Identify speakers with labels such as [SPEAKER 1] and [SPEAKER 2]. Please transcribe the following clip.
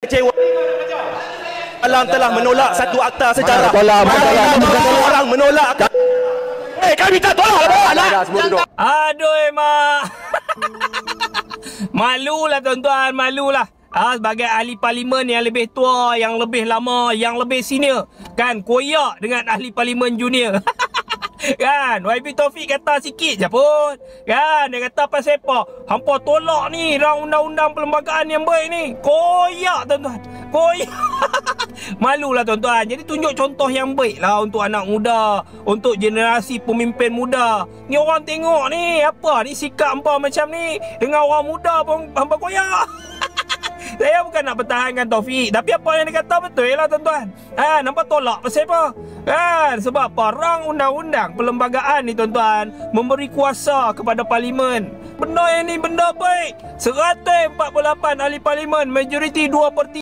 [SPEAKER 1] kecewa. Alam telah menolak satu akta sejarah. Orang menolak. Kami tak tolak.
[SPEAKER 2] Aduh, mak. Malulah tuan-tuan, malulah. Sebagai ahli parlimen yang lebih tua, yang lebih lama, yang lebih senior, kan, koyak dengan ahli parlimen junior. Kan, YB Taufik kata sikit je pun. Kan, dia kata pasal apa? Hampa tolak ni rang undang-undang perlembagaan yang baik ni. Koyak tuan-tuan. Koyak. Malulah tuan-tuan. Jadi tunjuk contoh yang baik lah untuk anak muda, untuk generasi pemimpin muda. Ni orang tengok ni, apa ni sikap hampa macam ni. Dengan orang muda pun hampa koyak. Saya bukan nak pertahankan Taufik, tapi apa yang dia kata betul lah tuan-tuan. Nampak tolak pasal apa? Kan, sebab perang undang-undang perlembagaan ni tuan-tuan memberi kuasa kepada parlimen. Benda yang ni benda baik. 148 ahli parlimen, majoriti 2/3.